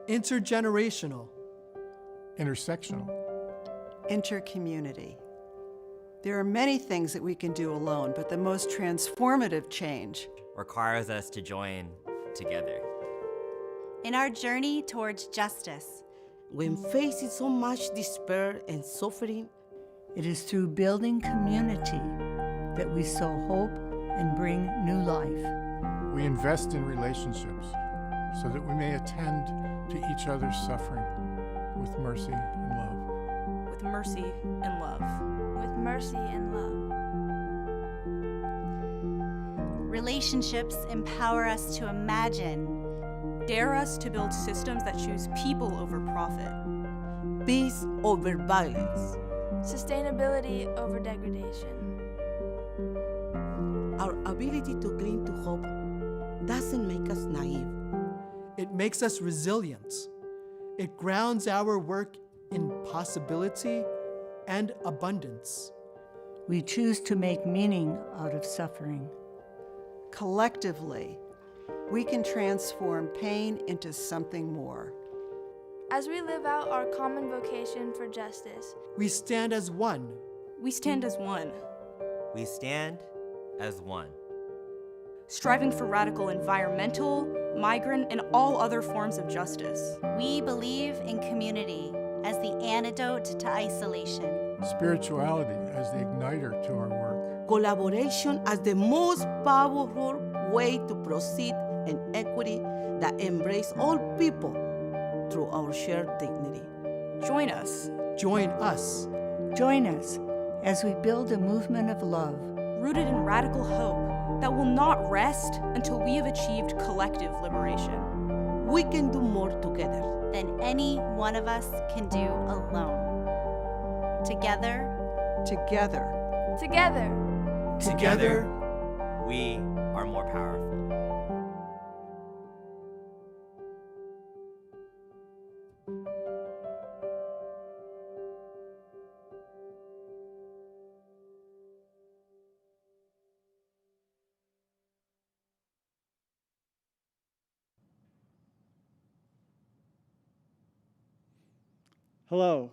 Intergenerational. Intersectional. Intercommunity. There are many things that we can do alone, but the most transformative change requires us to join together. In our journey towards justice. When facing so much despair and suffering, it is through building community that we sow hope and bring new life. We invest in relationships so that we may attend to each other's suffering with mercy and love. With mercy and love. With mercy and love. Relationships empower us to imagine. Dare us to build systems that choose people over profit. Peace over violence. Sustainability over degradation. Our ability to cling to hope doesn't make us naive. It makes us resilient. It grounds our work in possibility and abundance. We choose to make meaning out of suffering. Collectively, we can transform pain into something more. As we live out our common vocation for justice, we stand as one. We stand as one. We stand as one. Striving for radical environmental, migrant, and all other forms of justice. We believe in community as the antidote to isolation. Spirituality as the igniter to our work. Collaboration as the most powerful way to proceed in equity that embrace all people through our shared dignity. Join us. Join us. Join us as we build a movement of love. Rooted in radical hope that will not rest until we have achieved collective liberation. We can do more together than any one of us can do alone. Together. Together. Together. Together. We are more powerful. Hello,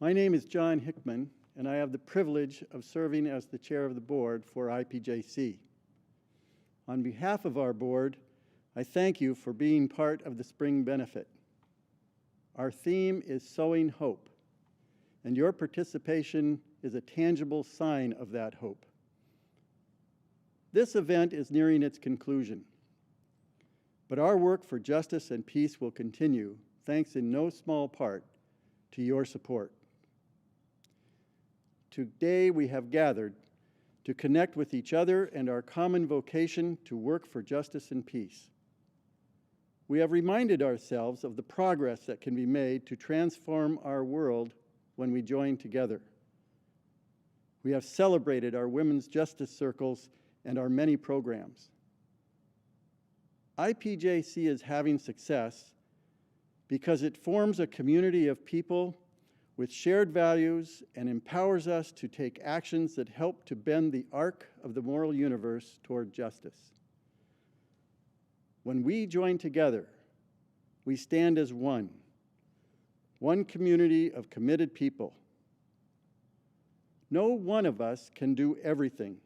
my name is John Hickman, and I have the privilege of serving as the chair of the board for IPJC. On behalf of our board, I thank you for being part of the spring benefit. Our theme is Sowing Hope, and your participation is a tangible sign of that hope. This event is nearing its conclusion, but our work for justice and peace will continue, thanks in no small part to your support. Today we have gathered to connect with each other and our common vocation to work for justice and peace. We have reminded ourselves of the progress that can be made to transform our world when we join together. We have celebrated our women's justice circles and our many programs. IPJC is having success because it forms a community of people with shared values and empowers us to take actions that help to bend the arc of the moral universe toward justice. When we join together, we stand as one community of committed people. No one of us can do everything,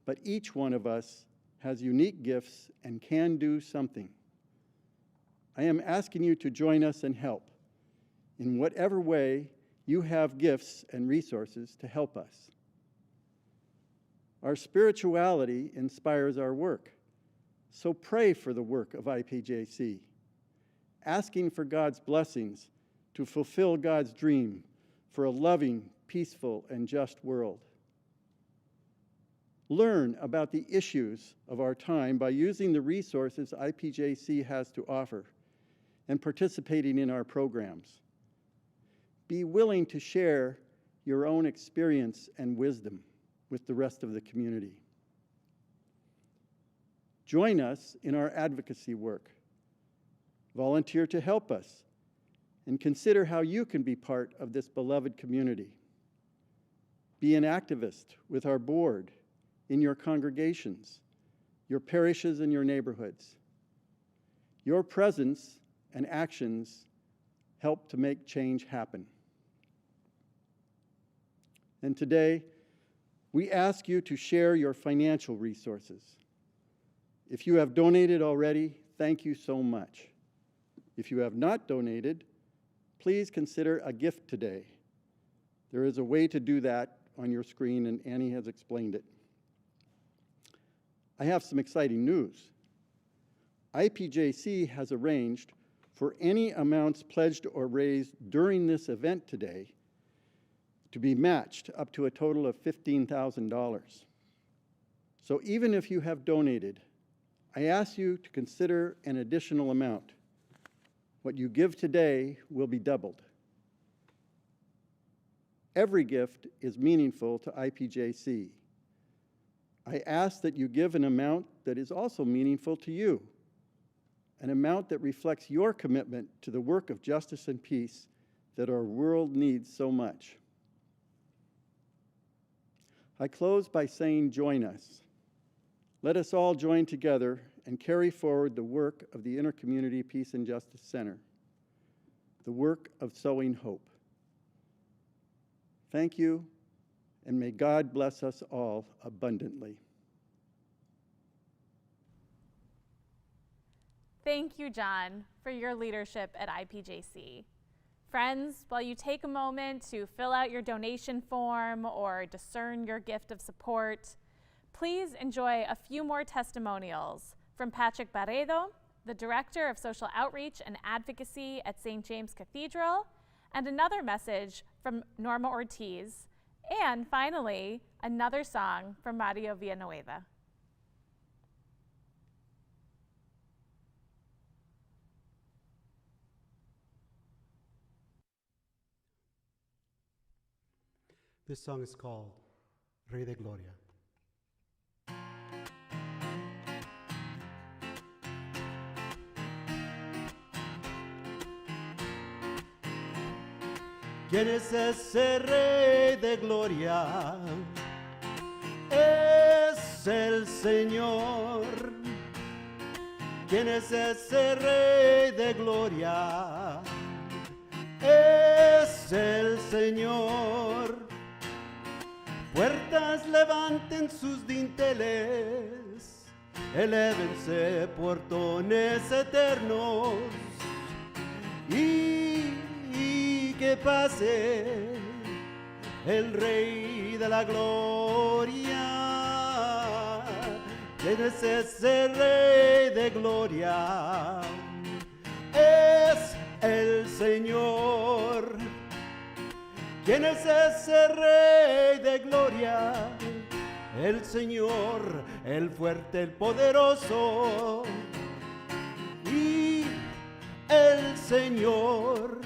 but each one of us has unique gifts and can do something. I am asking you to join us and help in whatever way you have gifts and resources to help us. Our spirituality inspires our work, so pray for the work of IPJC, asking for God's blessings to fulfill God's dream for a loving, peaceful, and just world. Learn about the issues of our time by using the resources IPJC has to offer and participating in our programs. Be willing to share your own experience and wisdom with the rest of the community. Join us in our advocacy work. Volunteer to help us, and consider how you can be part of this beloved community. Be an activist with our board, in your congregations, your parishes, and your neighborhoods. Your presence and actions help to make change happen. And today, we ask you to share your financial resources. If you have donated already, thank you so much. If you have not donated, please consider a gift today. There is a way to do that on your screen, and Annie has explained it. I have some exciting news. IPJC has arranged for any amounts pledged or raised during this event today to be matched up to a total of $15,000. So even if you have donated, I ask you to consider an additional amount. What you give today will be doubled. Every gift is meaningful to IPJC. I ask that you give an amount that is also meaningful to you, an amount that reflects your commitment to the work of justice and peace that our world needs so much. I close by saying, join us. Let us all join together and carry forward the work of the Intercommunity Peace and Justice Center, the work of sowing hope. Thank you, and may God bless us all abundantly. Thank you, John, for your leadership at IPJC. Friends, while you take a moment to fill out your donation form or discern your gift of support, please enjoy a few more testimonials from Patrick Barredo, the Director of Social Outreach and Advocacy at St. James Cathedral, and another message from Norma Ortiz, and finally, another song from Mario Villanueva. This song is called Rede Gloria. ¿Quién es ese Rey de Gloria? Es el Señor. ¿Quién es ese Rey de Gloria? Es el Señor. Puertas levanten sus dinteles, elévense portones eternos, y que pase el Rey de la Gloria. ¿Quién es ese Rey de Gloria? Es el Señor. ¿Quién es ese Rey de Gloria? El Señor, el fuerte, el poderoso. Y el Señor,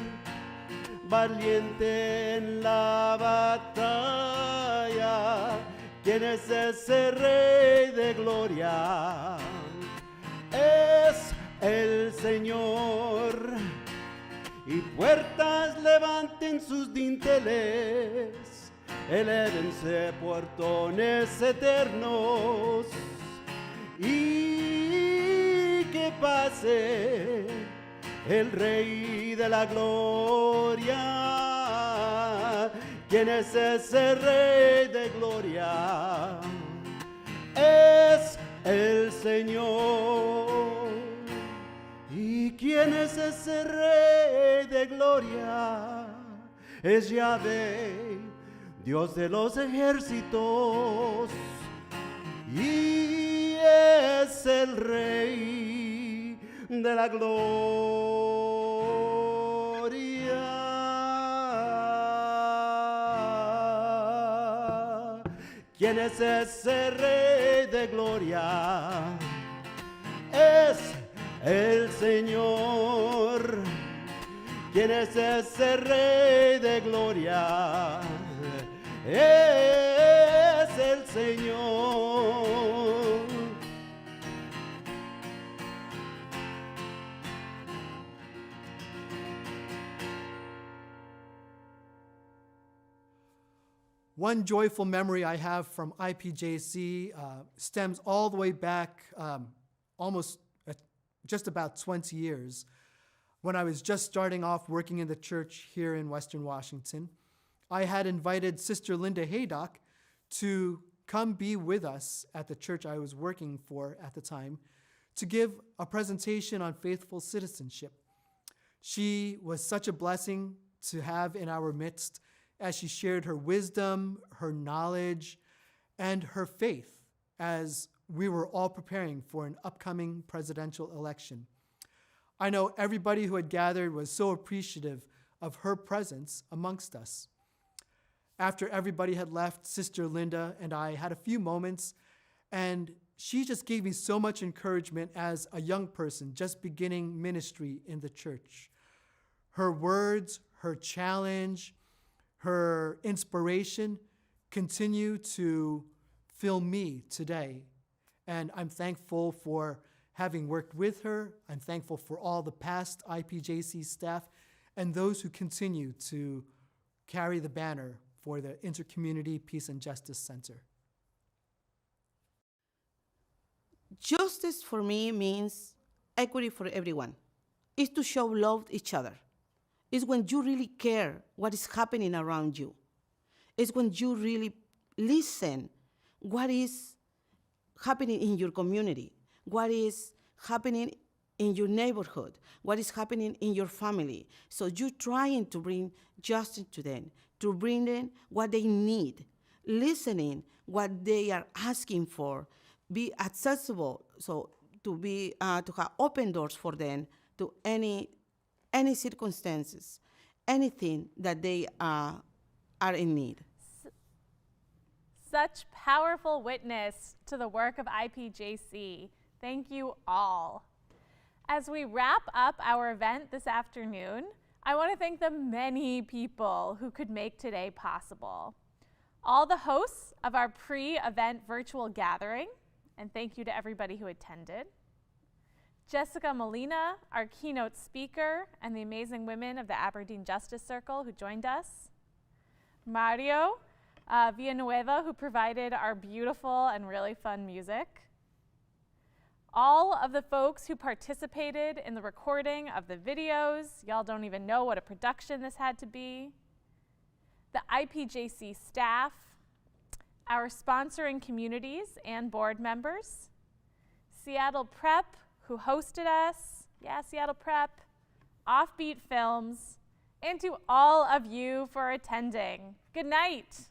valiente en la batalla. ¿Quién es ese Rey de Gloria? Es el Señor. Y puertas levanten sus dinteles, elévense portones eternos, y que pase el Rey de la Gloria. ¿Quién es ese Rey de Gloria? Es el Señor. Y ¿Y quién es ese Rey de Gloria? Es Yahvé, Dios de los ejércitos, y es el Rey de la gloria. ¿Quién es ese Rey de Gloria? Es el Señor. ¿Quién es ese Rey de Gloria? Es el Señor. One joyful memory I have from IPJC stems all the way back just about 20 years when I was just starting off working in the church here in Western Washington. I had invited Sister Linda Haydock to come be with us at the church I was working for at the time to give a presentation on faithful citizenship. She was such a blessing to have in our midst as she shared her wisdom, her knowledge, and her faith as we were all preparing for an upcoming presidential election. I know everybody who had gathered was so appreciative of her presence amongst us. After everybody had left, Sister Linda and I had a few moments, and she just gave me so much encouragement as a young person just beginning ministry in the church. Her words, her challenge, her inspiration continue to fill me today. And I'm thankful for having worked with her. I'm thankful for all the past IPJC staff and those who continue to carry the banner for the Intercommunity Peace and Justice Center. Justice for me means equity for everyone. It's to show love to each other. It's when you really care what is happening around you. It's when you really listen what is happening in your community, what is happening in your neighborhood, what is happening in your family. So you're trying to bring justice to them, to bring them what they need, listening what they are asking for, be accessible, so to be to have open doors for them to any circumstances, anything that they are in need. Such powerful witness to the work of IPJC. Thank you all. As we wrap up our event this afternoon, I want to thank the many people who could make today possible. All the hosts of our pre-event virtual gathering, and thank you to everybody who attended. Jessica Molina, our keynote speaker, and the amazing women of the Aberdeen Justice Circle who joined us. Mario Villanueva, who provided our beautiful and really fun music. All of the folks who participated in the recording of the videos. Y'all don't even know what a production this had to be. The IPJC staff, our sponsoring communities and board members, Seattle Prep, who hosted us, Seattle Prep, Offbeat Films, and to all of you for attending. Good night.